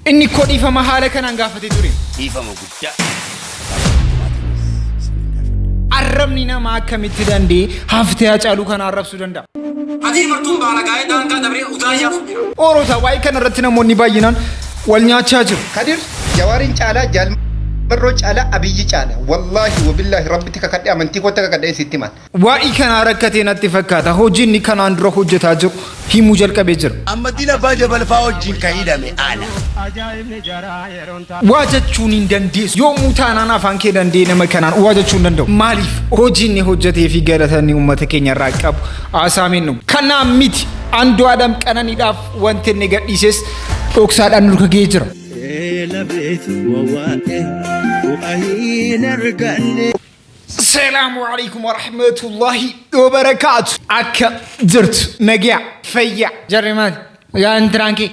إني كودي فما حالك أنا عارفة تدورين. إيفا مقطع. عربني ما كميت دندي هفتة أجعلو كان عرب سوداندا. هذه مرتون بالغاية دان كان دبري أودايا. أوروتا واي كان رتنا موني باينان والنيا تشاجر. كدير جوارين على جال برج على أبيجي على والله وبالله ربتك كده أمنتي كوتك كده ستمان. واي كان عركتين اتفاقاتا هو جيني كان عندرو حجة تاجر هي مجال كبيجر. أما دينا باجا بالفاو جين كايدا مي أنا. واجد شونين دنديس يوم متانا نافان كدندي نمكانان واجد شون دندو ماليف هو جيني حجة في جالتاني أمتكينيا راكب أسامينو كنا ميت عندو آدم كنا نداف وانت نيجا إيسس أكساد أنورك جيجر. السلام عليكم ورحمة الله وبركاته. أكا درت نجيع فيا جريمات يا أنترانكي.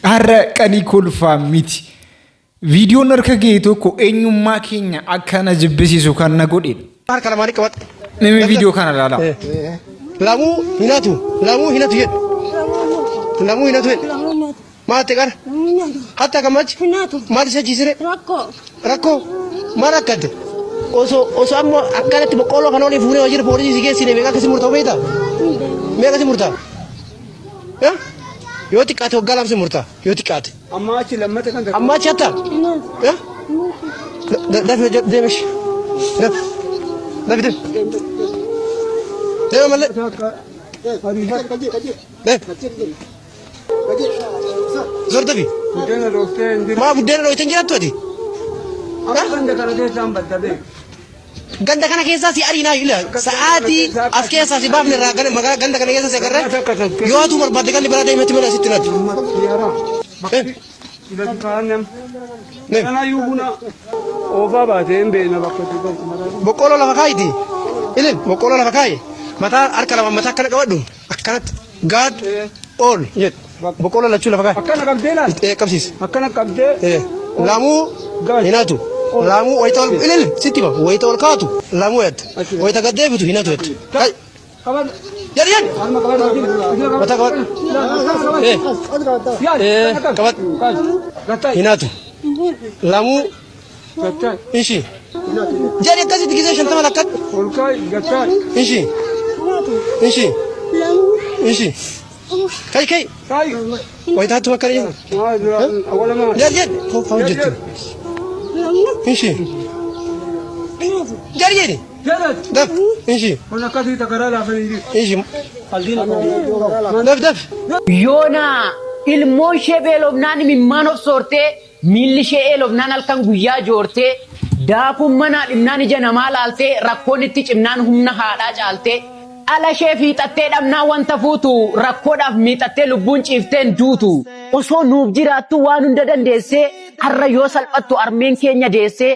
هرّا كاني كل فاميتي فيديو نركجيتو كو إنيو ما كينيا أكا نجبسي سكان نقولين. كلام عليك وات. نمي فيديو كان لا. لامو هناتو يد. لامو هناتو يد. ما تكر. حتى كماج. ما تسجل جزيرة. ركو. ما ركض. oso ammo akkanatti boqqolo kanoli fuune wajir poolisi sigeessine meeqa kasi murtaa beeta meeqa kasi murtaa yoo xiqqaate waggaa lamsi murtaa yoo xiqqaate amma achi lammata kan amma achi hatta dafi deemish dafi deema malle zor dafi maa buddeena dhooytan jiraattu ati ganda kana keessa si arina ila saati as keessa si baafne raagane magala ganda kana keessa si agarra yoo tu barbaade galli bara deemeti mala sittinati ila kaanam kana yubuna ofa baate embe na bakkati boqqolo lafa kaayiti ilin boqqolo lafa kaayi mata harka lama mata kana qabadhu akkanat gaad all yet boqqolo lachu lafa kaayi akkana qabdeela qabsis akkana qabdee lamu hinatu lamu waytol ilil sittima waytol kaatu lamu yat wayta gadebitu hinatu yat kaban yar yar mata kabat kabat hinatu lamu ishi jari kasi digize shantama lakat olkai gatai ishi kai wayta tu makari awala ma yar ko fawjit إيشي جريني دف إيشي هنا كذي تكرر لا فيني إيشي دف يونا الموشة بلوبنان من مانو صورته ميلشة لوبنان الكان غيا جورته دافو منا لبنان جنمال آلته ركوني تيج لبنان هم نهاراج آلته على شيء في تتدم نا وانت فوتو ركودا في تتلو بونش إفتن دوتو وصو نوبجراتو وانو ددن ديسه harra yoo salphattu armeen keenya deesse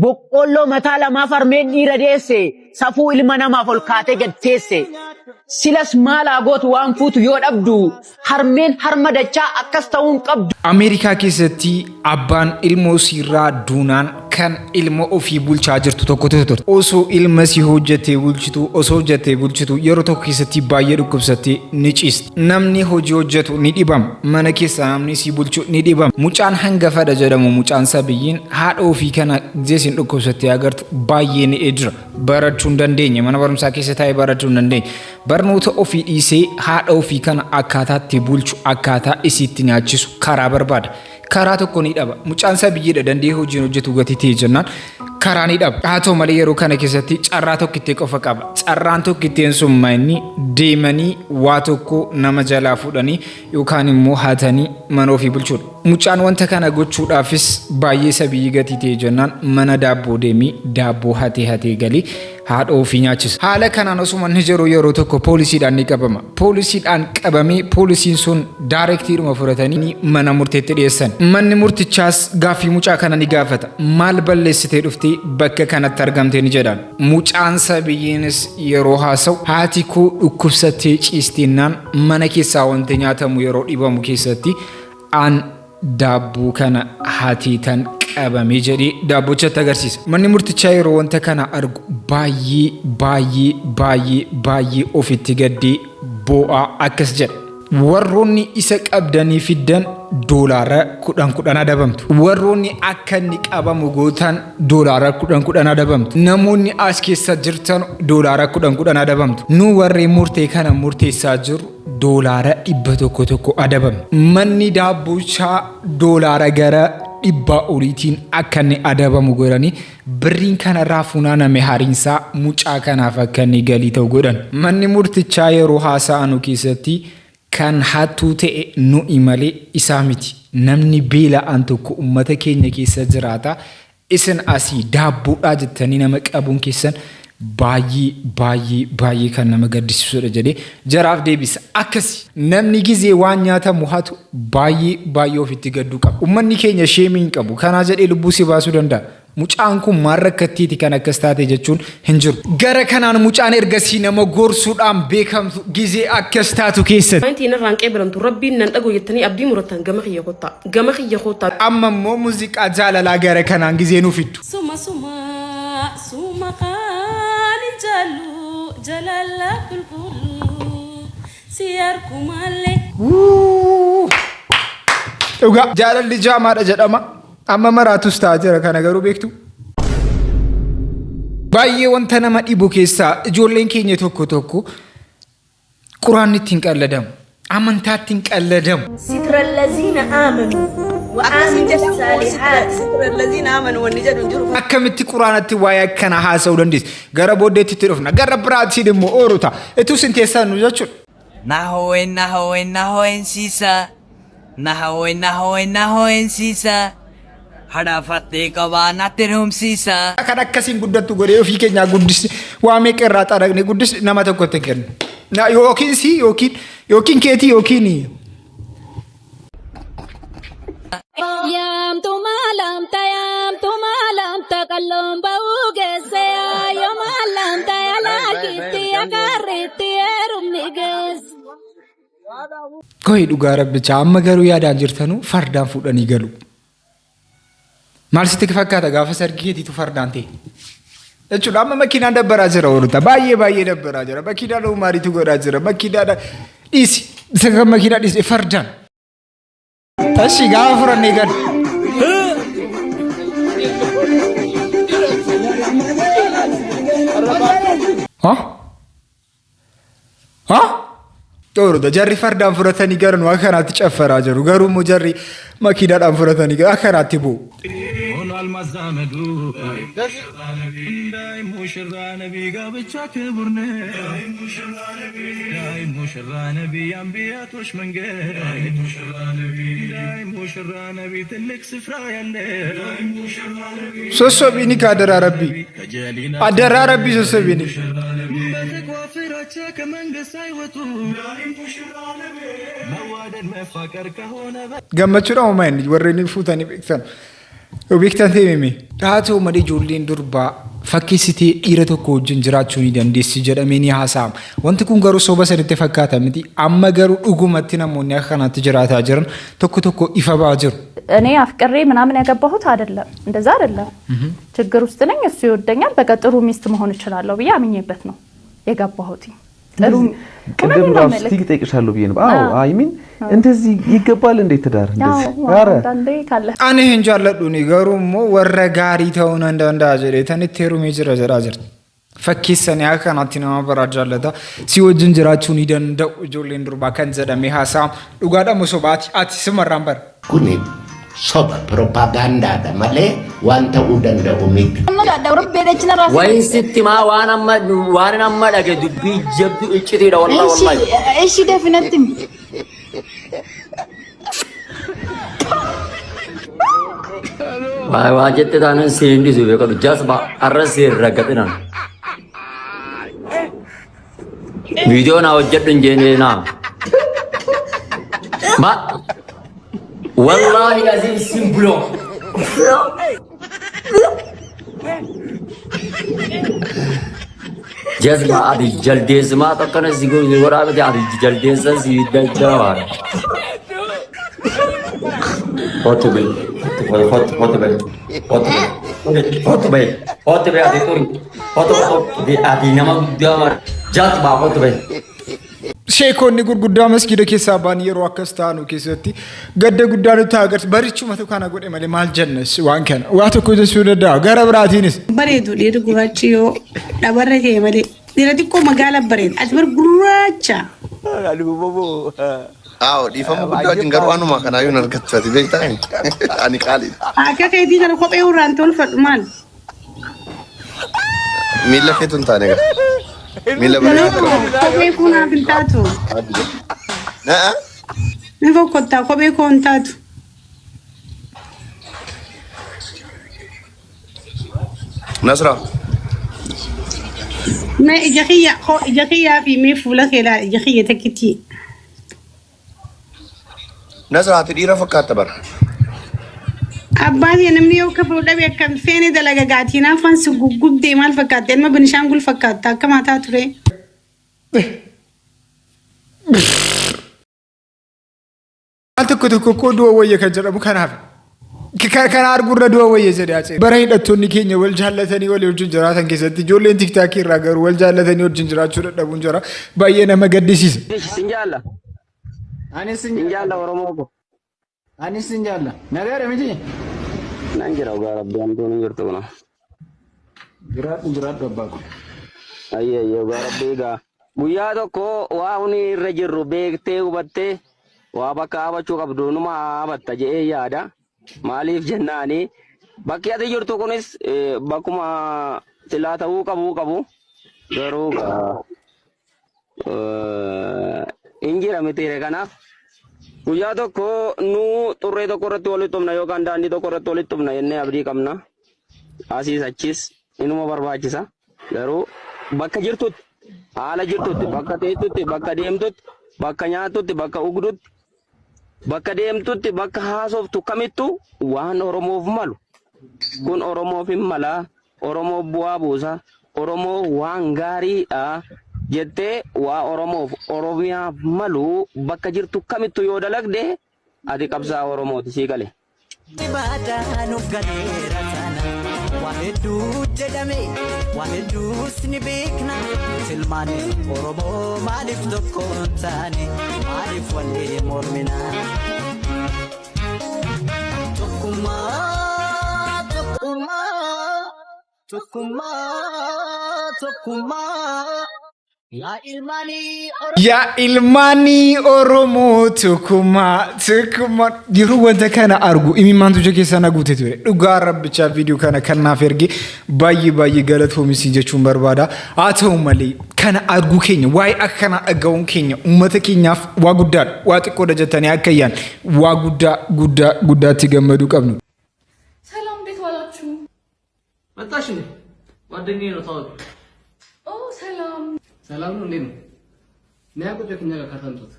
boqqolloo mataa lamaaf armeen dhiira deesse safuu ilma namaaf ol kaatee gad teesse silas maalaa gootu waan fuutu yoo dhabdu harmeen harma dachaa akkas ta'uun qabdu. Ameerikaa keessatti abbaan ilmoo siirraa duunaan kan ilmoo ofii bulchaa jirtu tokkotu ture. Osoo ilma si hojjetee bulchitu osoo hojjetee bulchitu yeroo tokko keessatti baay'ee dhukkubsattee ni ciisti. Namni hojii hojjetu ni dhibama. Mana keessa namni si bulchu ni dhibama. Mucaan hangafadha jedhamu mucaan sabiyyiin haadha ofii kana jeesin dhukkubsattee agartu baay'ee ni ejira. Barachuu hin dandeenye mana barumsaa keessa taa'ee barachuu hin dandeenye. Barnoota ofii dhiisee haadha ofii kana akkaataatti bulchu akkaataa isiitti nyaachisu karaa barbaada. Karaa tokko ni dhaba. Mucaan sabiyyiidha dandee hojiin hojjetu gatii ta'e jennaan karaa ni dhaba. Haa ta'u malee yeroo kana keessatti carraa tokkittee qofa qaba. Carraan tokkitteen sun maayini deemanii waa tokko nama jalaa fuudhanii yookaan immoo haatanii mana ofii bulchuudha. Mucaan wanta kana gochuudhaafis baay'ee sabiyyii gatii ta'e jennaan mana daabboo deemii daabboo hatee galii haadha ofii nyaachisa. Haala kanaan osuma inni jiru yeroo tokko poolisiidhaan ni qabama. Poolisiidhaan qabamee poolisiin sun daayirektiidhuma fudhatanii mana murteetti dhiyeessan. Manni murtichaas gaaffii mucaa kana ni gaafata. Maal balleessitee dhuftee bakka kanatti argamtee ni jedhaan. Mucaan sabiyyiinis yeroo haasa'u haati koo dhukkubsattee ciistinnaan mana keessaa wanti nyaatamu yeroo dhibamu keessatti aan daabboo kana hatiitan qabamee jedhee daabbochatti agarsiisa. Manni murtichaa yeroo wanta kana argu baay'ee ofitti gaddee boo'aa akkas jedha. warroonni isa qabdanii fiddan doolaara 10 adabamtu. Warroonni akka inni qabamu gootan doolaara 10 adabamtu. Namoonni as keessa jirtan doolaara 10 adabamtu. Nu warri murtee kana murteessaa jiru doolaara 100 adabamtu. Manni daabbochaa doolaara gara 100 akka inni adabamu godhanii birriin kanarraa funaaname hariinsaa mucaa kanaaf akka inni galii ta'u godhan. Manni murtichaa yeroo haasa'anu keessatti kan hattuu ta'e nu'i malee isaa miti. Namni beela'aan tokko uummata keenya keessa jiraata. Isin asii daabboodhaa jettanii nama qabuun keessan baay'ee kan nama gaddisiisudha jedhee jaraaf deebisa. Akkasi namni gizee waan nyaatamu hatu baay'ee ofitti gadduu qaba. Uummanni keenya sheemii hin qabu. Kanaa jedhee lubbuu si baasuu danda'a. Mucaan kun maal rakkattiiti kan akkas taate jechuun hin jiru. Gara kanaan mucaan ergasii nama gorsuudhaan beekamtu gizee akkas taatu keessatti. Wanti inni irraan qeebalamtu rabbiin nan dhagoo jettanii abdii muratan gama kiyya kottaa. Amma immoo muuziqaa jaalalaa gara kanaan gizee nuuf fiddu. Suma qaalin jaallu jalala qulqullu si harku malee. Dhugaa jaalalli jaamaadha jedhama. Amma maraatus ta'a jira kana garuu beektu. Baay'ee wanta nama dhibu keessaa ijoolleen keenya tokko quraanni ittiin qalladamu. Amantaa ittiin qalladamu. ستر الذين آمنوا وعملوا الصالحات ستر الذين آمنوا والنجد جرفا Akkamitti quraanatti waa'ee kana haasa'uu dandeessi? Gara booddeetti itti dhufna. Gara biraatiin immoo oolota. Ituu sinteessaa nu jechuudha. Nahoen sisa. Nahoen sisa. Hadafattee qabaa natti rumsiisa. Kan akkasiin guddattu godhee ofii keenyaa guddisni waa meeqa irraa xaraqne guddisni nama tokkotti hin kennu. Yookiin si yookiin keetii yookiin Yamtu malamta kallon ba'uu geesse yo malamta yalaakitti akarritti erumni geesse. Koyi dhugaa rabbicha amma garuu yaadaan jirtanuu fardaan fuudhanii galu. Maal sitti fakkaata gaafa sargii keetiitu fardaan ta'e? Jechuudha amma makiinaan dabbaraa jira oolota. Baay'ee dabbaraa jira. Makiinaan uumaariitu godhaa jira. Makiinaan dhiisi. Isa kan makiinaa dhiisi fardaan. Tashi gaafa furannee galu. Oolota jarri fardaan fudhatanii garan waa kanaatti caffaraa jiru. Garuu immoo jarri makiinaadhaan fudhatanii akkanaatti bu'u. المزامدو داي مشرع نبي قابتش كبرنا داي مشرع نبي انبيات وش من داي مشرع نبي تلك سفرا يلي سوسو بيني كادر ربي ادر ربي سوسو بيني بذك وافرتك كمان قسايوتو مواد ما فكر كهونا gammachuudha uumaa inni warreen fuutanii beektan. Beektan ta'e taatoo malee ijoolleen durbaa fakkeessitee dhiira tokko wajjin jiraachuu ni dandeessi jedhamee ni haasa'ama. Wanti kun garuu soba sanitti fakkaata miti. Amma garuu dhugumatti namoonni akka kanatti jiraataa jiran tokko ifa ba'aa jiru. እኔ አፍቅሬ ምናምን ያገባሁት አይደለም እንደዛ አይደለም ችግር ውስጥ ነኝ እሱ ይወደኛል በቃ ጥሩ ሚስት መሆን እችላለሁ ብዬ አምኜበት ነው የገባሁት ጥሩ ቅድም ራሱ ስቲክ ጠይቅሻለሁ ብዬ ነው አዎ አይ ሚን እንደዚህ ይገባል እንዴ ትዳር እንደዚህ አረ አኔ እንጃለዱኒ ገሩሞ ወረጋሪ ተውና እንደንዳ ጀሬተን ቴሩሜ ጅራጅር ፈኪሰን ያከናቲ ነው በራጃለታ ሲወጅን ጅራቹን ይደንደው ጆሌን ዱርባ ከንዘደሜ ሐሳም ዱጋዳ መሶባት አቲ ስመራምበር ኩኒ ሶብ ፕሮፓጋንዳ ደማለ ዋንተ ኡደንደው ሚት وين ست ما وانا ما لقى دبي جبد اجتي والله ايش دفنتم ما واجت انا سيندي زوي كدو جاسبا ارسي رغتنا فيديو نا وجد نجينا ما والله لازم سيمبلو جذبة هذه جلديز ما تكنا زيقول زورا بدي هذه جلديز زيد الجوار. هاتبي هذه توري هاتبي هذه نما جذبة هاتبي sheekonni gurguddaa masgiida keessaa ba'an yeroo akkas ta'anu keessatti gadda guddaa nutti agarsiisa barichuma tokko kana godhe malee maal jennas waan kana waa tokko jechuu danda'a gara biraatiinis bareedu dhiirri gurraachi yoo dhabarra kee malee dhiira xiqqoo magaala bareeda ati bar gurraacha. Awo dhiifama guddaa wajjin garuu anuma kanaa yoo argattu ati beektaa ani qaaliidha. Akka keetii kana kophee urraan tolfadhu maal? Miila keetu hin taane gara. Miila bareedaa. Kophee kunaaf hin taatu. Ni fokkottaa kophee koo hin taatu. Nasra. Mee ija kiyyaa fi mee fuula kee laala ija kiyya takkitii. Nasra ati dhiira fakkaata bara. Abbaan namni yoo ka fuudha beekam feene dalaga gaatiin afaan si guggubdee maal fakkaata ilma Beenishaangul fakkaata akka maataa ture. Maal tokko du'a wayya kan jedhamu kanaaf kana arguurra du'a wayya jedhee ase bara hidhattoonni keenya wal jaallatanii walii wajjin jiraatan keessatti ijoolleen tiktaakii irraa garuu wal jaallatanii wajjin jiraachuu dadhabuun jira baay'ee nama gaddisiisa. Sinjaalla. Anis sinjaalla Oromoo ko. Anis sinjaalla. Nagaare miti. Nan jira ugaa rabbi antoon jirtu kana. Jiraadhu abbaa ko. Ayye ugaa rabbi egaa guyyaa tokko waa huni irra jirru beektee hubattee waa bakka abachuu qabdu numa abatta jedhee yaada. Maaliif jennaani bakki ati jirtu kunis bakkuma silaa ta'uu qabu garuu injira mitiire kanaaf guyyaa tokko nu xurree tokko irratti walitti dhufna yookaan daandii tokko irratti walitti dhufna jennee abdii qabna asiis achis inuma barbaachisa garuu bakka jirtutti haala jirtutti bakka teessutti bakka deemtutti bakka nyaatutti bakka ugdutti bakka deemtutti bakka haasoftu kamittu waan Oromoof malu kun Oromoof hin mala Oromoof bu'aa buusa Oromoo waan gaariidha jettee waa Oromoof Oromiyaaf malu bakka jirtu kamittu yoo dalagde ati qabsaa Oromooti sii gale. Wahedduu jedhame wahedduus ni beekna silmaani Oromoo maaliif tokko hin taane maaliif wallee mormina tokkummaa yaa ilmaanii Oromoo tokkummaa yeroo wanta kana argu imimmaan tujja keessaa na guute ture dhugaa rabbichaa viidiyoo kana kan naaf erge baay'ee galatoomisii jechuun barbaada haa ta'u malee kana argu keenya waa'ee akkana dhaga'uun keenya uummata keenyaaf waa guddaadha waa xiqqoodha jettanii akka yaan waa guddaatti gammaduu qabnu. ሰላም እንዴት ዋላችሁ? መጣሽ እንዴ? ጓደኛዬ ነው ታውቂ? ኦ ሰላም ሰላም ነው እንዴ ነው? ነያ ቁጭ ከኛ ጋር ካታንጡት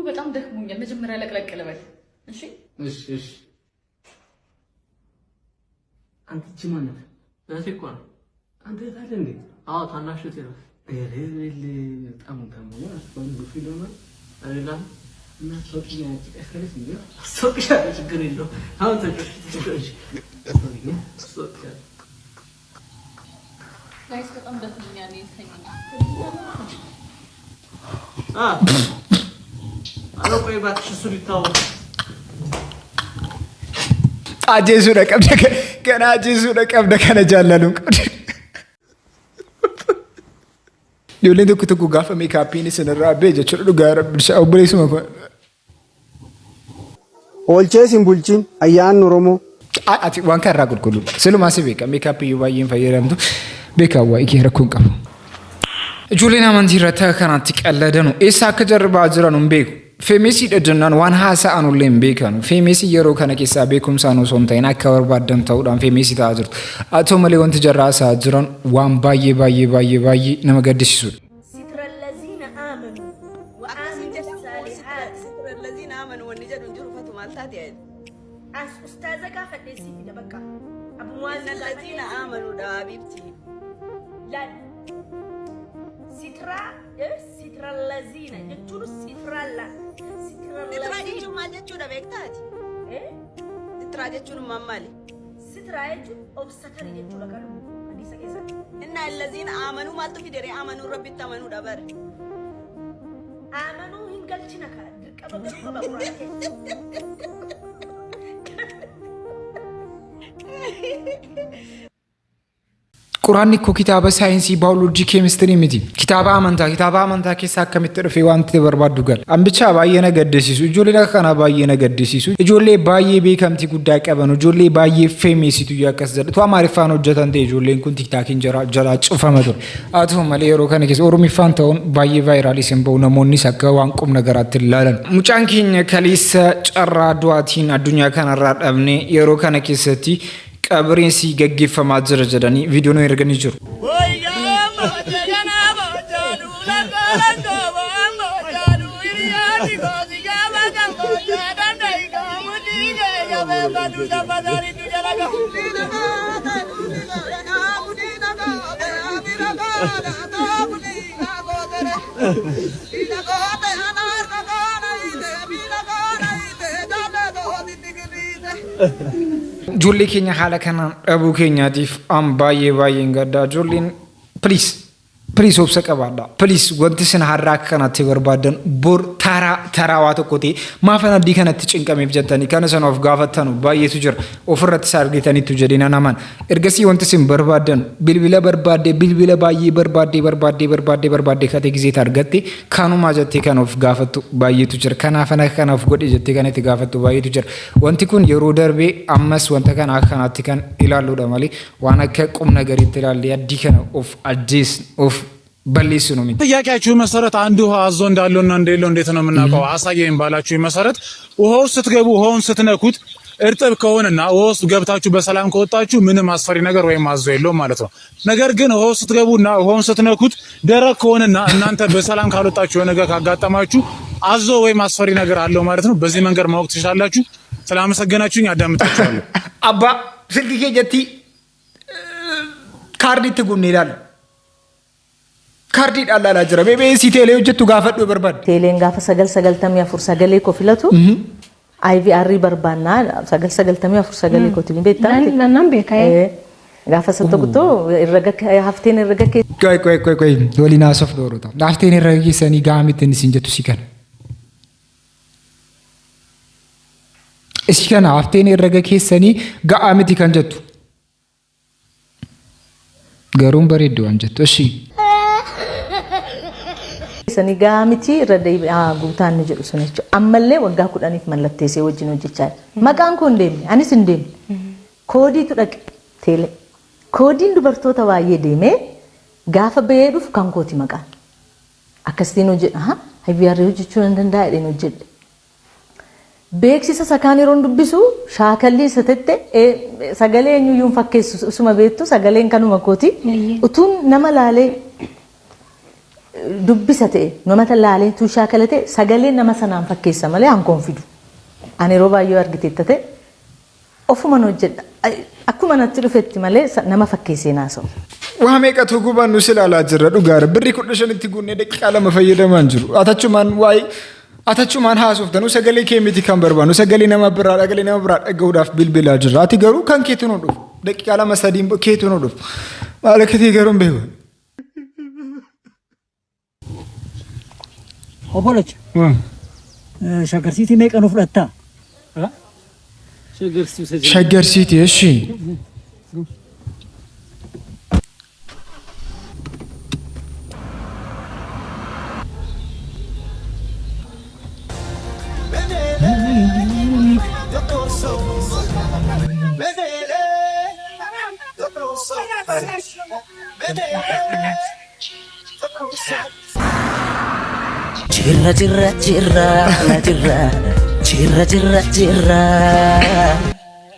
በጣም ደክሞኛል። መጀመሪያ ለቅለቅ ልበል። እሺ እሺ አንተ እቺ ማለት እህቴ እኮ ነው። አንተ ታለ እንዴ? አዎ ታናሽ እህቴ ነው። በጣም ታሞኝ አስፋን ቢፊሎና አይላ እና ሶኪያ እከለስ እንዴ? ሶኪያ ችግር የለው አሁን ተጨሽ ሶኪያ ጋይስ በጣም ደክሞኛል። ይተኛል አሎ ቆይ እባክሽ እሱ ሊታወቅ አጄሱ ደቀብደ ገና አጄሱ ደቀብደ ከነ ጃለሉ ዮሌን ተኩ ጋፈ ሜካፒን ስንራ በጀቹ ዱጋራ ብሻ ኦብሬሱ መኮ ኦልቼሲን ቡልቺን አያን ኦሮሞ አቲ ዋን ከራ ጉልጉሉ ስሉ ማሲቤ ሜካፕ ይባይን ፈየረምቱ ቤካዋ ይከረኩን ቀቡ ጁሊና ማንቲራታ ካናቲ ቀለደ ነው ኢሳ ከጀርባ አጅራ ነው ቤኩ ፌሜሲ ደጀናን ዋን ሃሳ አኑሌም ቤከኑ ፌሜሲ የሮ ከነቂሳ ቤኩም ሳኖ ሶምታይና ከወር ባደም ተውዳን ፌሜሲ ታጅርቱ አቶ መሌ ወንት ጀራሳ አጅራን ዋን ባዬ ነመገድሽ ይሱ ሲትረለዚነ አመኑ ወአሚሉ الصالحات ሲትረለዚነ አመኑ ወንጀሉ ጅሩፈቱ ማልታት ያይ ኡስታዘ ጋፈደሲ ለበቃ አቡዋን الذين آمنوا ዳቢብቲ ላል ሲትራ ለዚነ ጀቹሩ ሲትራላ ሲትራ ጀቹ ማጀቹ ደበክታቲ ሲትራ ጀቹን ማማሊ ሲትራ ጀቹ ኦብሰከሪ ጀቹ ለከሉ አዲስ ከሰ እና الذين آمنوا ማልቱ ፊደሪ አመኑ ረቢ ተመኑ ዳበር آمنوا هنقل شنكا قبل Quraanni ko kitaaba saayinsii baayoloojii keemistirii miti. Kitaaba amantaa keessaa akkamitti dhufee wanti barbaaddu gal. Ambicha baay'ee na gaddisiisu. Ijoollee kana baay'ee na gaddisiisu. Ijoollee baay'ee beekamtii guddaa qaban, ijoollee baay'ee feemesitu akkas jedhu. Tu Amaariffaan hojjetan ta'e ijoolleen kun tiktaakiin jalaa cufama ture. Haa ta'u malee yeroo kana keessa Oromiffaan ta'uun baay'ee vaayiraalii isin bahu namoonnis akka waan qubna garaatti ilaalan. Mucaan keenya kaleessa carraa du'aatiin addunyaa kanarraa dhabne yeroo kana keessatti qabriin si gaggeeffamaa jira jedhanii viidiyoon erganii jiru. Ijoollee keenya haala kanaan dhabuu keenyaatiif an baay'ee gaddaa. Ijoolleen please obsa qabaadha. Please wanti isin har'a akka kanatti barbaadan bor taraa waa tokko ta'e maafan addii kanatti cinqameef jettanii kana sana of gaafattanu baay'eetu jira. Ofirratti sargitaniitu jedhina namaan. Ergasii wanti isin barbaadan bilbila baay'ee barbaadde kate gizeeta argatte kanuma jettee kan of gaafattu baay'eetu jira. Kanaaf godhe jettee kan itti gaafattu baay'eetu jira. Wanti kun yeroo darbee ammas wanta kana akka kanatti kan ilaalluudha malee waan akka qubna gariitti ilaallee addii kana of ajjeesnu of በሊሱ ነው ጥያቄያችሁ መሰረት አንዱ ውሃ አዞ እንዳለውና እንደሌለው እንዴት ነው የምናውቀው? አሳየኝ ባላችሁ መሰረት ውሃው ስትገቡ ውሃውን ስትነኩት እርጥብ ከሆነና ውሃው ውስጥ ገብታችሁ በሰላም ከወጣችሁ ምንም አስፈሪ ነገር ወይም አዞ የለውም ማለት ነው። ነገር ግን ውሃው ስትገቡና ውሃውን ስትነኩት ደረቅ ከሆነና እናንተ በሰላም ካልወጣችሁ ነገር ካጋጠማችሁ አዞ ወይም አስፈሪ ነገር አለው ማለት ነው። በዚህ መንገድ ማወቅ ትችላላችሁ። ስላመሰገናችሁኝ አዳምጣችኋለሁ። አባ ስልክ ጀቲ ካርዲት ጉን ይላል ካርዲ ዳላላ ጅራ ቤቤሲ ቴሌ ሆጀቱ ጋፈዱ በርባድ ቴሌን ጋፈ ሰገል ፉር ሰገሌ ኮፊለቱ አይቪአር በርባና ሰገል ፉር ሰገሌ ኮቲኒ ቤታ ለናም ቤካዬ ጋፈ ሰተቁቶ ይረገከ ሀፍቴን ይረገከ ቆይ ወሊና ሶፍ ዶሮታ ሀፍቴን ይረገከ ሰኒ ጋሚትን ሲንጀቱ ሲከን እስከና ሀፍቴን ይረገከ ሰኒ ጋአምቲ ከንጀቱ ገሩም በሬዶ አንጀቱ እሺ sani gaamiti radai guutaan ni jedhu sun jechuudha. Ammallee waggaa 10 mallatteessee wajjin hojjechaa jira. Maqaan koo hin deemne anis hin deemne. Koodiitu dhaqe teele. Koodiin dubartoota baay'ee deemee gaafa bahee dhufu kan kooti maqaan. Akkasiin hojjedha. IVR hojjechuu hin danda'a jedheen hojjedhe. Beeksisa sakaan yeroo dubbisu shaakallii satette sagalee eenyuyyuu fakkeessu suma beektu sagaleen kanuma kooti. Utuun nama laalee dubbisa ta'e namata laalee tu shaakalate sagalee nama sanaan fakkeessa malee hankoon fidu. Ani yeroo baay'ee argiteetta ta'e ofuma hojjedha. Akkuma natti dhufetti malee nama fakkeessee naasa'u. Waa meeqatu gubannu silaalaa jirra dhugaara birri 15tti gunnee daqiiqaa 2 fayyadamaan jiru. Atachumaan haasoftanuu sagalee keemiti kan barbaannu sagalee nama biraa dhaga'uudhaaf bilbilaa jirra. Ati garuu kan keetu nu dhufu daqiiqaa 2-3 keetu nu dhufu. Maal akkatii garuu hin beeku. Obbolech. Shagarsiitii meeqa nuuf fudhatta? Shagarsiitii eshi.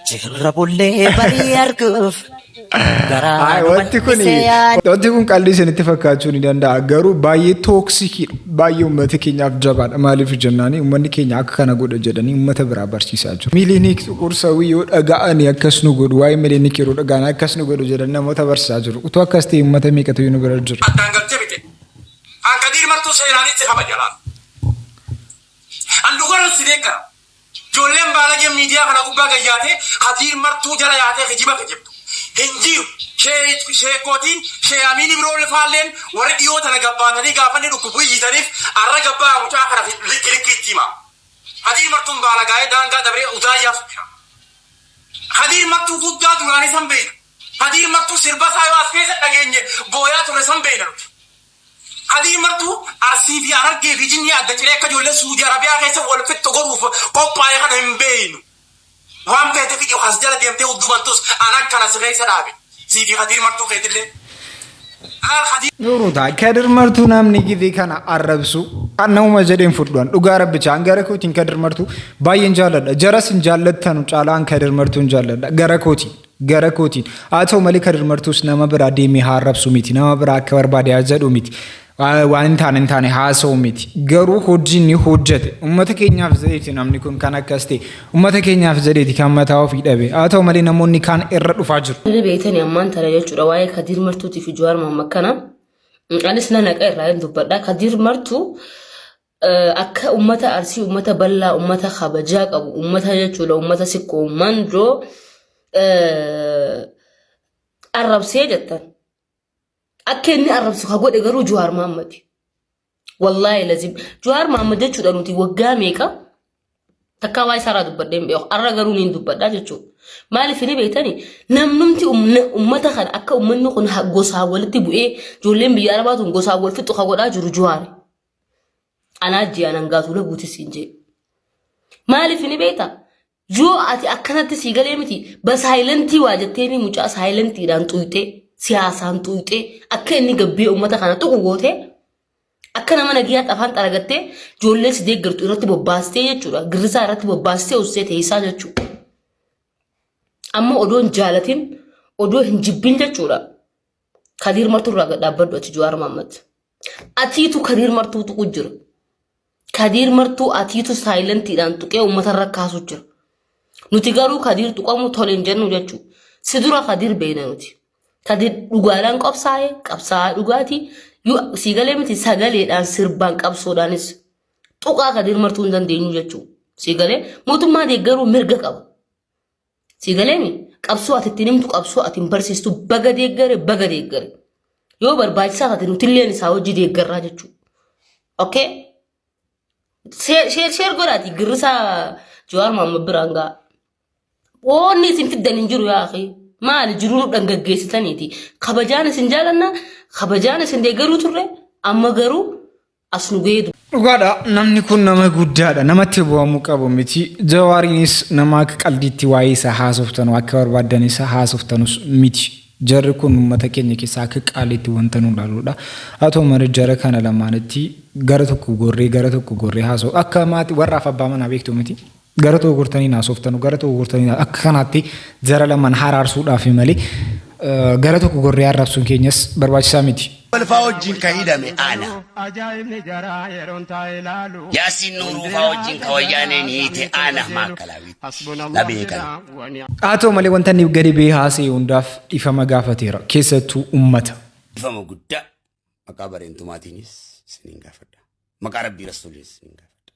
Jirra bullee barii arguuf. Wanti kun qalbii isinitti fakkaachuu ni danda'a garuu baay'ee tooksikiidha. Baay'ee uummata keenyaaf jabaadha. Maaliif jennaani uummanni keenya akka kana godha jedhanii uummata biraa barsiisaa jiru. Miliinik Xuqursawii yoo dhaga'anii akkas nu godhu waa'ee miliinik yeroo dhaga'an akkas nu godhu jedhanii namoota barsiisaa jiru. Utuu akkas ta'e uummata meeqatu nu bira jiru. Angkadir martu seeranitti haba jalaan. Andugaran sideeka. Joolleen baala miidiyaa kana gubbaa gayyaatee hadiir martuu jala yaatee kijiba kijibtu. Hinjiru shee kootiin shee amiin biroo lafaalleen warri dhiyoo tana gabbaatanii gaafanni dhukkubu iyyitaniif arra gabbaa mucaa kana likki itti hima. Hadiin martuun baalagaa'ee daangaa dabree utaayyaaf. Hadiin martuu guddaa duraanii san beena. Hadiin martuu sirba isaa as keessa dhageenye booyaa ture san beena nuti. Hadiin martuu arsii fi arargee fi jinni adda ciree akka ijoollee Suudii Arabiyaa keessa wal fixxu godhuuf qophaa'ee kana hin beeynu. Waan feete fi as jala deemtee uddumantus anan kana sirreessa dhaabe. Siifi hadiin martuu feetillee. Nuruta kadir martuu namni gidee kana arrabsu annuma jedheen fudhuan dhugaa rabbichaan gara kootiin kadir martuu baay'een jaalladha jaras hin jaallattanu caalaan kadir martuu hin jaalladha gara kootiin haa ta'u malee kadir martuus nama biraa deemee haa arrabsu miti nama biraa akka barbaade haa jedhu miti waan hin taane haasa'u miti garuu hojiin ni hojjete ummata keenyaaf jedheeti namni kun kan akkas ta'e ummata keenyaaf jedheeti kan mataa ofii dhabe haa ta'u malee namoonni kaan irra dhufaa jiru. Inni beekanii ammaan tana jechuudha waa'ee Kadir Martuutii fi Jawaar Mohammad kana anis na naqa irraa hin dubbadha. Kadir Martuu akka ummata Arsii ummata bal'aa ummata kabajaa qabu ummata jechuudha ummata sikkoo mandoo arrabsee jettan. Akka inni arrabsu ka godhe garuu Jawaar Mohammad. Wallahi lazim Jawaar Mohammad jechuudha nuti waggaa meeqa takka waa'ee isaa dubbadheen beeku arra garuu niin dubbadhaa jechuudha. Maaliif ni beektani namnumti ummata kana akka ummanni kun gosaa walitti bu'ee ijoolleen biyya Arabaatu gosaa wal fixu ka godhaa jiru Jawaar. Anaa jiyaanan gaatu la buutis hin jee. Maaliif ni beekta yoo ati akkanatti sii galee miti basaayilantii waa jetteeni mucaa saayilentiidhaan xuyxee siyaasaan xuyxee akka inni gabbee ummata kana tuqu gootee akka nama nagiyaa afaan xaragattee ijoollee si deeggartu irratti bobbaastee jechuudha girrisaa irratti bobbaastee ussee teessaa jechuudha. Amma odoon jaalatin odoo hin jibbin jechuudha. Kadir Martuu irraa dhaabbadhu ati Jawaar Mohammad. Atiitu Kadir Martuu tuqu jira. Kadir Martuu atiitu saayilentiidhaan tuqee ummata irra kaasu jira. Nuti garuu Kadir tuqamu tole hin jennu jechuudha. Si dura Kadir beena nuti. Kadir dhugaadhaan qabsaa'aa dhugaatii yoo si galee miti sagaleedhaan sirbaan qabsoodhaanis tuqaa Kadir Martuu hin dandeenyu jechuudha. Si galee mootummaa deeggaruu mirga qaba. Si galee mi qabsoo ati ittiin himtu qabsoo ati hin barsiistu baga deeggare yoo barbaachisaa taate nuti illeen isaa hojii deeggarraa jechuudha. Okay? Sheer godhaati girrisaa Jawaar Mohammad biraan ga'a. Oonni isin fiddan hin jiru yaa akhi. Maali jiruu dhangaggeessitaniiti. Kabajaan isin jaalanna kabajaan isin deeggaruu turre amma garuu as nu geedu. Dhugaadha namni kun nama guddaadha namatti bu'amuu qabu miti Jawaariinis nama akka qaldiitti waa'ee isaa haasoftanu akka barbaadan isaa haasoftanus miti jarri kun uummata keenya keessaa akka qaaliitti wanta nu ilaaluudha haa ta'u malee jara kana lamaanitti gara tokko gorree haasa'u akka maatii warraaf abbaa manaa beektu miti gara tokko gortanii haasoftanu gara tokko gortanii akka kanaatti jara lamaan haraarsuudhaaf malee gara tokko gorree arrabsuun keenyas barbaachisaa miti. Walfaa wajjin ka hidhame ana. Yaasiin Nuurufaa wajjin ka wayyaaneen hiite ana maakalaawwitti. Labee kana. Haa ta'u malee wanta inni gadi ba'ee haasa'e hundaaf ifama gaafateera keessattuu uummata. Ifama guddaa maqaa bareentumaatiinis isiniin gaafadha. Maqaa Rabbii Rasuuliis isiniin gaafadha.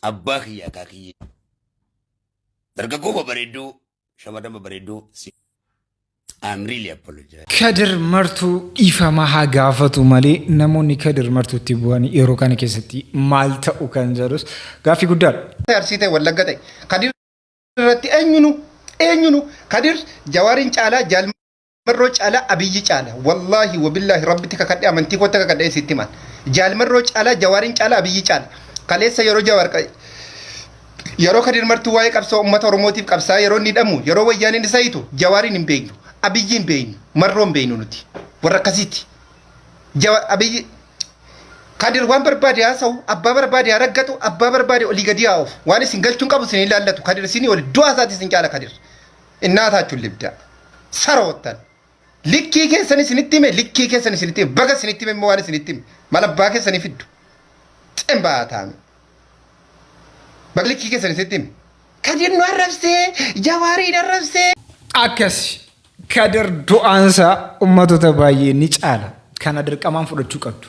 Abbaa kiyya akaa kiyya. Dargaggoo babareedduu shamarran babareedduu I'm really apologize. Kadir Martuu ifama haa gaafatu malee namoonni Kadir Martuutti bu'anii yeroo kana keessatti maal ta'u kan jedhus gaaffii guddaadha. Arsii ta'e Wallagga ta'e Kadir irratti eenyunu Kadir Jawaariin caalaa Jaalmarroo caalaa Abiyyi caalaa wallahi wabillaahi rabbitti kakadhee amantii kootti kakadhee sitti himan Jaalmarroo caalaa Jawaariin caalaa Abiyyi caalaa kaleessa yeroo Jawaar yeroo Kadir Martuu waa'ee qabsoo uummata Oromootiif qabsaa yeroo inni hidhamu yeroo wayyaaniin isa hiitu Jawaariin hin beeknu Abiyyi hin beeknu Marroo hin beeknu nuti warra akkasiiti Abiyyi Kadir waan barbaade haasa'u abbaa barbaade haraggatu abbaa barbaade olii gadi haa'uuf waan isin galchuun qabu isin ilaallatu Kadir isin oli du'a isaati isin caala Kadir innaataa libda saroottan likkii keessan isinitti hime baga isinitti hime waan isinitti hime mala abbaa keessanii fiddu xembaataan baglikkii keessan isinitti hime Kadir nu arrabsee Jawaariin arrabsee akkasi Kadir du'aansa uummattoota baay'ee ni caala kana dirqamaan fudhachuu qabdu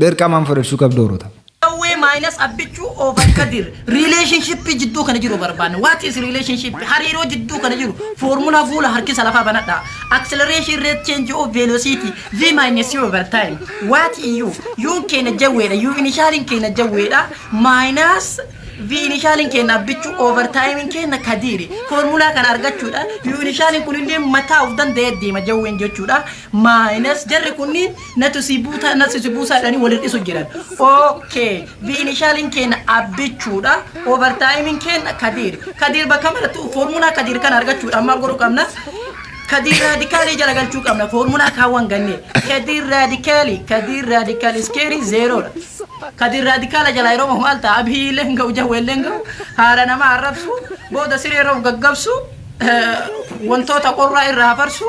dirqamaan fudhachuu qabdu Oroota. Way minus abichu over kadir relationship jiddu kana jiru barbaanne what is relationship hariiroo jiddu kana jiru formula gula harkisa lafa banadha acceleration rate change of velocity v minus u over time what you keena jawweedha u initial keena jawweedha minus v initial keena abichu over time keena kadiri formula kana argachuudha u initial kun inde mata of dandee deema jawween jechuudha minus jarri kunniin natu sibuuta dhani walirra isu jiran okay v initial keena abichuudha over time keena kadir bakka malatu formula kadir kana argachuudha amma goru qabna kadir radically jala galchuu qabna formula kaawwan ganne kadir radically scary 0 kadir radical jala yero malta abi lenga uja welenga hara nama arabsu boda sirero gaggabsu wantota qorra irra farsu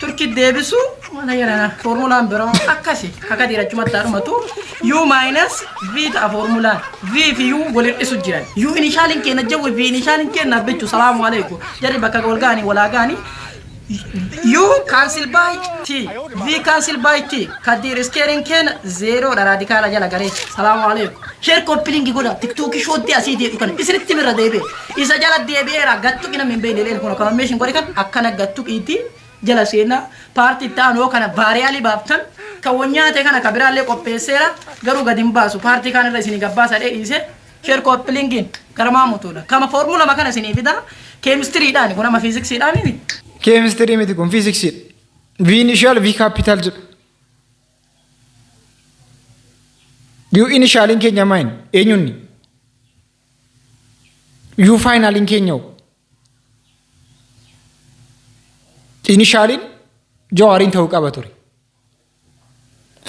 turki debisu mana yana formula ambero akasi kakadira chuma tarmatu u minus v ta formula v u golir isu jiran u initial keena jawi v initial keena bichu salamu alaykum jari baka golgani wala gani u cancel by t v cancel by t kadir scaring ken 0 radical jala gare salamu alaykum share coupling goda tiktok shoti asidi dukan isritti mira debe isa jala debe ra gattu kina membe lele kono confirmation gori kan akana gattu iti jala sena party tano kana variali baftan kawonyate kana kabiralle qopesera garu gadim basu party kana resini gabbasa de ise share coupling karama mutula kama formula makana sini vida chemistry dani kuna ma physics dani chemistry miti kun physics v initial v capital u initial in kenya main enyuni u final in kenya initial in jawarin ta'uu qaba ture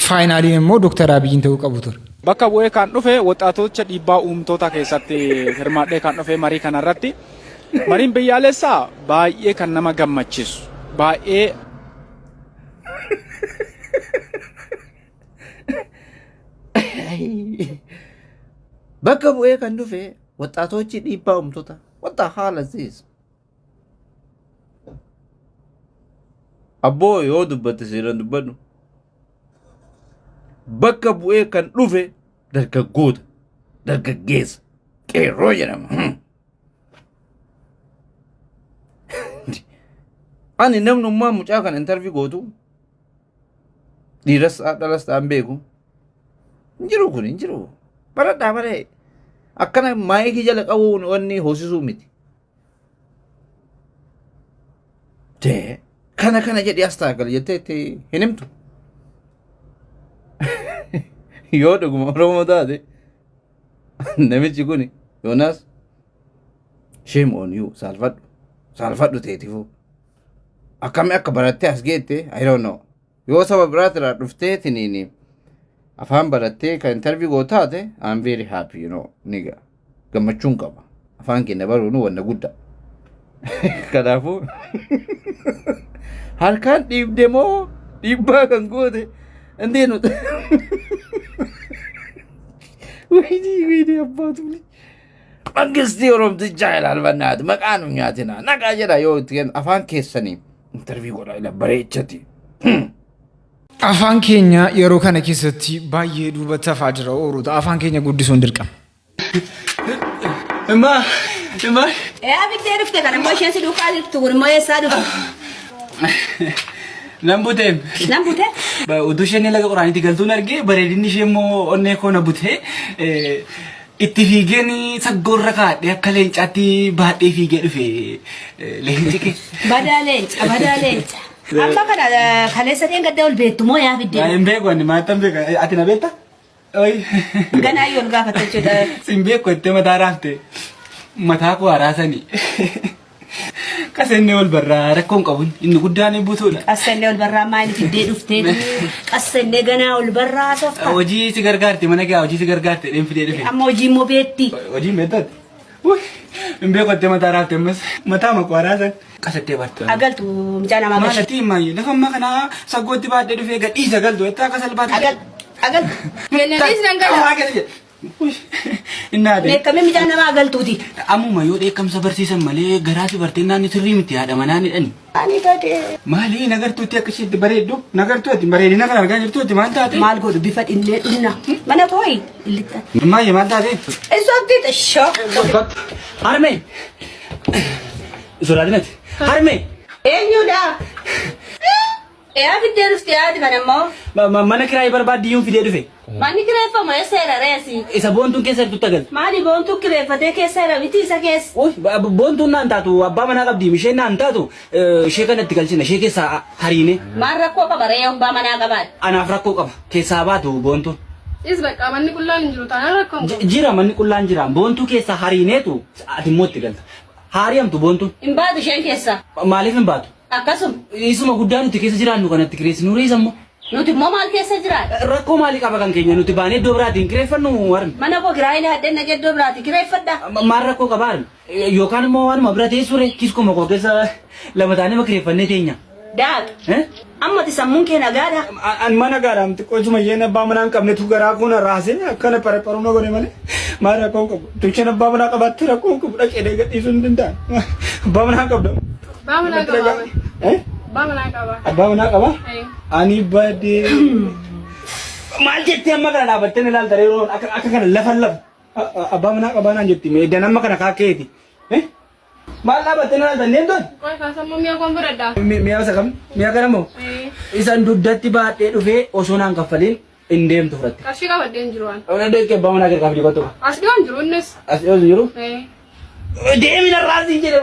final in immoo Dr. Abiyin ta'uu qabu ture. Bakka bu'ee kan dhufe waxaatocha dhiibbaa uumtoota keessatti hirmaadhee kan dhufe marii kanarratti mariin biyyaalessaa baay'ee kan nama gammachiisu baay'ee bakka bu'ee kan dhufe waxaatochi dhiibbaa uumtoota what the hell is this abboo yoo dubbatte seeraan dubbadhu bakka bu'ee kan dhufe dargaggoota dargaggeessa qeerroo jedhama ani namnummaa mucaa kan interview gootu dhiiras dhalas ta'an beeku hinjiru kun hinjiru baradhaa malee akkana maayikii jala qabuun wanni hoosisuu miti tee kana jedhi as taagal jetteetti hin himtu yoo dhuguma Oromoo taate namichi kun Yoonaas shame on you saalfadhu teetifuu akkami akka barattee as geette I don't know yoo saba biraatirraa dhuftee tiniini afaan barattee kan interview gootaate I'm very happy you know niga gammachuun qaba afaan keenya baruun wanna guddaa kanaafuu harkaan dhiibde moo dhiibbaa kan goote እንዴት ነው ወይኔ አባቱ መንግስት ኦሮምትቻ ይላል በእናትህ መቃኑ ኛትና ነቃ ጀዳ የወትከን አፋን ኬሰኒ ኢንተርቪው ጎዳ ለበሬቸቲ afaan keenya yeroo kana keessatti baay'ee duubatti jira Oroota afaan keenya guddisuun dirqama Emma abidde dhufte kana immoo isheen si duukaa jirtu kun immoo eessaa dhufa Nambute. Utuu isheen laga qoraanitti galtuun argee bareedinni ishee immoo onnee koona butee itti fiigeen saggoorra kaadhee akka leencaatti baadhee fiigee dhufe leenci kee. Badaa leenca. Amma kana kaleessa dheen gadda ol beektu moo yaa fidde? Hin beeku ani maattan beeka ati na beekta? Ganaa yoon gaafata jechuudha. Sin beeku itti mataa raafte mataa koo haraasanii. Qasenne wal barraa rakkoon qabun inni guddaan buutuudha. Qasenne wal barraa maali fiddee dhuftee qasenne ganaa wal barraa softa. Hojii si gargaarte mana gaa hojii si gargaarte dheen fidee dhufe. Amma hojii immoo beetti. Hojii beettati. Hin beekotte mataa raafte ammas mataa makoo haraasan qasattee bartu. Agaltu mucaa namaa gashi. Maalati maayee lafa amma kana saggootti baadhee dhufee gadhiisa galtu jettaa akka salphaatti. Agaltu. Beelladis nan gala. Innaade. Meeqamee mijaan namaa galtuuti. Ammuma yoo dheekkamsa barsiisan malee garaati barteenaan ni sirrii miti haadha manaa ni dhani. Ani gadee. Maali nagartuutti akka isheetti bareeddu nagartuutti bareedina kan argaa jirtuutti maal taate? Maal godhu bifa dhillee dhunna. Mana kooyi illittan. Maayye maal taate? Isootti xishoo. Harmee. Sodaadinati. Harmee. Eenyudha? Yaa fiddee dhufte yaadi kan ammoo. Mana kiraayii barbaaddiyuun fidee dhufe. Manni kireeffama eessa jira reesi? Isa boontuun keessa jirtu tagal. Maali boontuu kireeffatee keessa jira miti isa keessa? Boontuun naan taatu abbaa manaa qabdi isheen naan taatu ishee kanatti galchina ishee keessaa hariine. Maal rakkoo qaba re'ee abbaa manaa qabaadha? Anaaf rakkoo qaba keessaa baatu boontuun. Is bakka manni qullaan hin jiru taanaan rakkoo. Jira manni qullaan jira boontuu keessaa hariineetu ati immoo itti galta. Haari'amtu boontuun. Hin baatu isheen keessa. Maaliif hin baatu? Akkasuma. Isuma guddaa nuti keessa jiraannu kanatti kireessinu reessammoo. Nuti immoo maal keessa jiraata? Rakkoo maalii qaba kan keenya nuti baanee iddoo biraatiin kireeffannu warri. Mana koo kiraayii haadheen nagee iddoo biraatiin kireeffadha. Maal rakkoo qabaa yookaan immoo waanuma bira teessure kiskuma koo keessa lama taanee kireeffannee teenya. Daadha. Ammati sammuun kee nagaadha. An mana gaadhaam xiqqoo juma isheen abbaa manaa hin qabnetu garaa kun raasee akkana parapharuma godhe malee maal rakkoo hin qabu. Tucheen abbaa manaa qabaatti rakkoo hin qabu dhaqee gadhiisuu hin danda'an. Abbaa manaa qabda. Abbaa manaa qaba. Abbaa manaa qaba. Abbaa manaa qaba? Ani badee. Maal jettee amma kana dhaabbattee ni ilaalta yeroo akka kana lafan lafa. Abbaa manaa qabaa naan jetti meeddan amma kana kaakkeeti. Maal dhaabbattee ni ilaalta neen Qoy kaasammoo mi'a koon biradhaa. Mi'a isa kam? Mi'a kana moo? Isan dugdatti baadhee dhufee osoo naan kaffaliin hin deemtu fudhatte. Qarshii qabadhee hin jiru waan. Abbaa manaa gadi qabdi kottu. As dhiyoon jiru innis. As dhiyoon jiru? Deemi narraasii jedhe.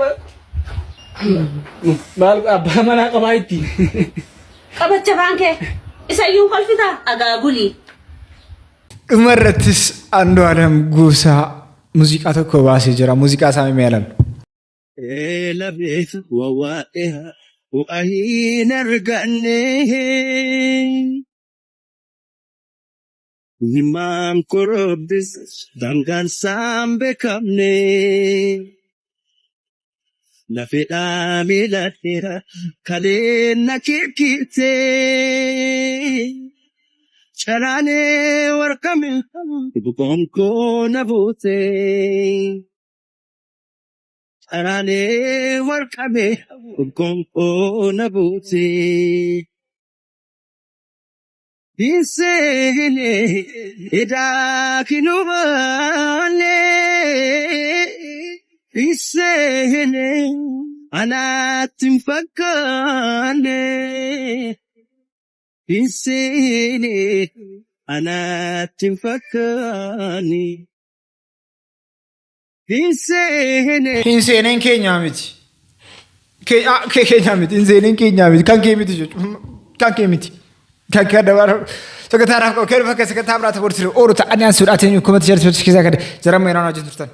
Maal abbaa manaa qabaa itti. Qabacha baankee isa iyyuu kolfita agaagulii. Dhumarrattis Andu'aalam Gosaa muuziqaa tokko baasee jira. Muuziqaa isaa meelan. Labeef wawwaa'eha waan arganne himaan korobbis dangaan saan beekamne. Lafedhaa miiladheera kaleen na kirkirte caraanee warqame gonkoo na buute caraanee warqame gonkoo na buute Inseene edaa kinumaale. Inseene anaatti hin fakkaanne. Inseene anaatti hin fakkaanne. Inseene. Inseeneen keenyaa miti. Keenyaa miti. Inseeneen keenyaa miti. Kan kee miti jechuudha. Kan kee miti. Kan kee dabaru. Sakataaraaf koo kennu fakkeessa kan taabraa taphoorti oolu ta'anii an suudhaa teenyu kuma tijaarti keessaa kan jaramma yeroo hojjetu turtan.